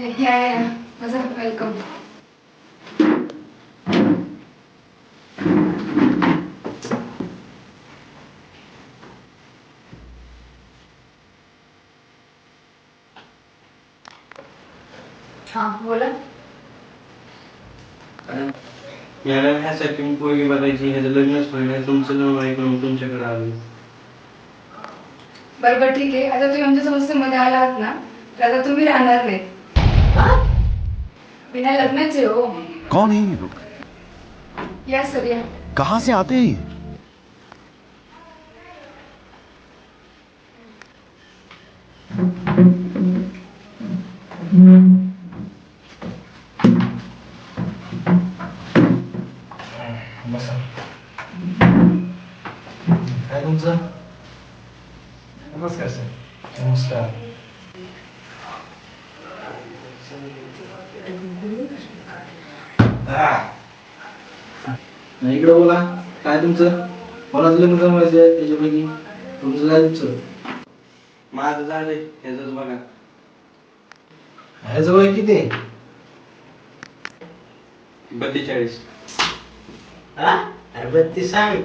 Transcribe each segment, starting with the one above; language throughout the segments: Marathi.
या माझा वेलकम. हा बोला. याला ह्यासाठी मी पोरगी बघायची, ह्याचं लग्नच होईल, तुमचं नाव ऐकून तुमच्याकडे आलो. बरोबर ठीक आहे. आता तुम्ही आमच्या संस्थेमध्ये आलात ना, तर आता तुम्ही राहणार नाही. बिना लग्नाचे हो. कौन है ये लोग? या सर या. कहाँ से आते हैं ये? बसा. काय तुमचं? नमस्कार सर. नमस्कार. इकडे बोला. काय तुमचं? कोणाचं लग्न जमवायचं त्याच्यापैकी? तुमचं काय तुमचं? माझं झालंय, ह्याचंच बघा. ह्याचं वय किती आहे? 42. अरे 32 सांग.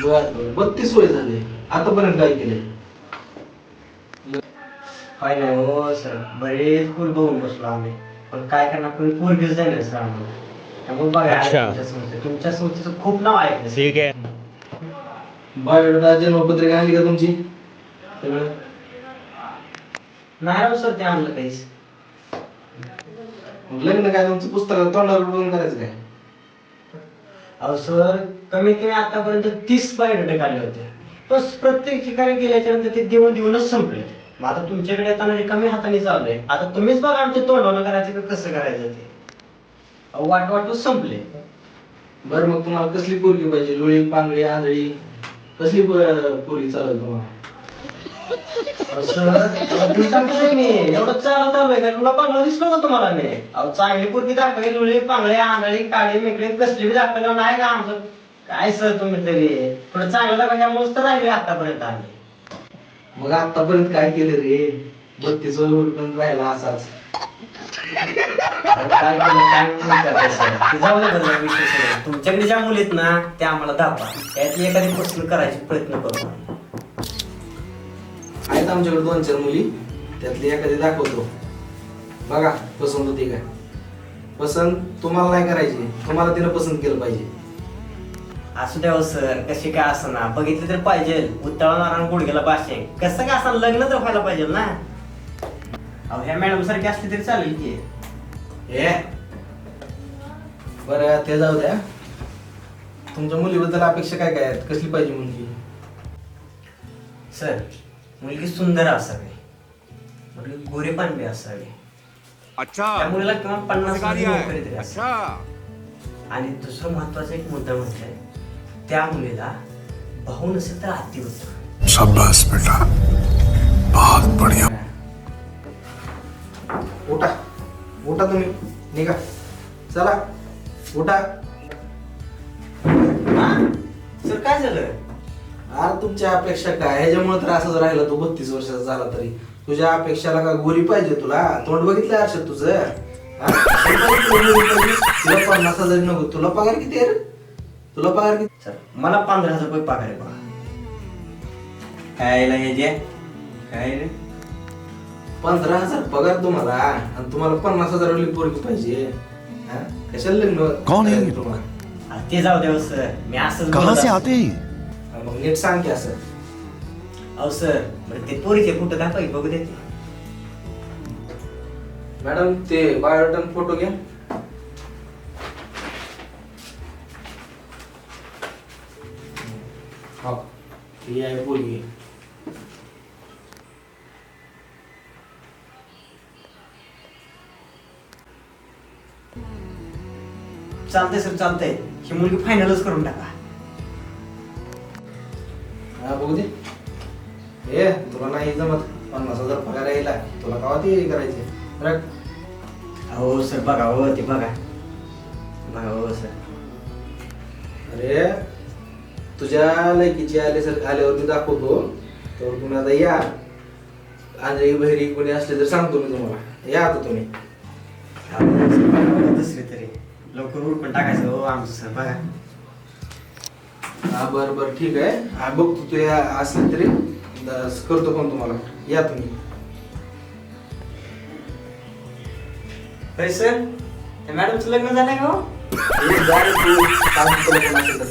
बर 32 वय झाले. आतापर्यंत काय केलंय? काय नाही हो सर, बरेच पूल बघून बसलो आम्ही, पण काय करणार, पण पोरगीच जाईल सर आम्हाला. त्यामुळे बघा तुमच्या संस्थेचं खूप नाव ऐकलं. ठीक आहे. बायोडाटा जन्मपत्रिका आणली का तुमची? सगळं नाही राव सर, ते आणलं काहीच. लग्न काय तुमचं पुस्तकात तोंडावर बघून करायचं काय? अहो सर, कमीत कमी आतापर्यंत 30 बायोडेटे काढले होते, पण प्रत्येक ठिकाणी गेल्याच्या नंतर ते देऊनच संपले. मग आता तुमच्याकडे येताना कमी हाताने चाललंय. आता तुम्हीच बघा आमच्या तोंडावर करायचं का कसं करायचं ते. वाटून संपले. बरं मग तुम्हाला कसली पोरगी पाहिजे? लोळी, पांगळी, आंधळी, कसली पोरगी चालेल तुम्हाला? एवढं चालत आलोय का? तुला पांगळं दिसलो का तुम्हाला? मी अहो चांगली पोरगी दाखवायची, लुळी, पांगळे, आंधळी, काळी, मेकळी कसली बी दाखवलं नाही का आमचं? काय सर तुम्ही तरी थोडं चांगलं दाखवायच्यामुळेच तर राहिले आतापर्यंत आम्ही. मग आतापर्यंत काय केलं रे? 32 वर्षपर्यंत राहिला असाच. काय केलं काय म्हणतात सर, ते जाऊ दे बरं विषय सर. तुमच्याकडे ज्या मुली आहेत ना त्या आम्हाला दाखवा, त्यातली एखादी पसंत करायची प्रयत्न करू. आहेत आमच्याकडे 2-4 मुली, त्यातली एखादी दाखवतो. बघा पसंत होती काय? पसंत तुम्हाला नाही करायची, तुम्हाला तिनं पसंत केलं पाहिजे. असू द्यावं सर, कशी काय असं ना, बघितलं तर पाहिजे. उतळा मारा गुडघ्याला पाचशे, कसं काय असं लग्न तर व्हायला पाहिजे ना. अहो ह्या मॅडम सारखी असली तरी चालेल की. हे बरं ते जाऊ द्या. तुमच्या मुलीबद्दल अपेक्षा काय काय आहेत? कसली पाहिजे मुलगी? सर मुलगी सुंदर असावी, मुलगी गोरे पांढरे असावी. त्या मुलीला किमान 50 नोकरी तरी असावी. आणि दुसरं महत्वाचा एक मुद्दा म्हणजे त्या मुलीला भाऊ नसेल तर आती होता. शाबाश बेटा, बहुत बढ़िया. उठा उठा, तुम्ही निघा, चला उठा. सर काय झालं? अरे तुमच्या अपेक्षा काय? ह्याच्यामुळे तर असंच राहिला तू 32 वर्षाचा झाला तरी. तुझ्या अपेक्षाला का गोरी पाहिजे? तुला तोंड बघितलं आरशात तुझं? तुला 50,000 नको? तुला पगार किती आहे रे? तुला पगार किती? सर मला 15,000 रुपये पगार आहे बघा. काय रे 15,000 पगार तुम्हाला, आणि तुम्हाला 50,000 वाली पोरगी पाहिजे? हा? कशाला लग्न? कोण आहे? तुम्हाला ते जाऊ द्या सर, मी असंच कहाँ बोलत से असतो. आते हैं ये? मग नीट सांग की असं. अहो सर बरं ते पोरीचे फोटो दाखवा बघू देते. मॅडम ते बायोडाटा फोटो घ्या. हो ही आहे पोरगी. चालतंय सर चालतंय, ही मुलगी फायनलच करून टाका. हा बघू दे. ए तुला नाही जमत, 50,000 पगार यायला तुला कवा ते करायचे? हो सर बघा, हो ते बघा हो सर. अरे तुझ्या लायकीची आल्यावर मी दाखवतो, तर तुम्ही आता या. आंधळी बहिरी कोणी असले तर सांगतो मी तुम्हाला. या आता तुम्ही. दुसरी तरी लवकर उरकून टाकायचं हो आमचं सर बघा. हा बरं बरं ठीक आहे. हा बघतो तू या असले तरी करतो फोन तुम्हाला. या तुम्ही. सर मॅडमचं लग्न झालंय का हो? जा रे तू. सांगतो तुला कोण असेल तर.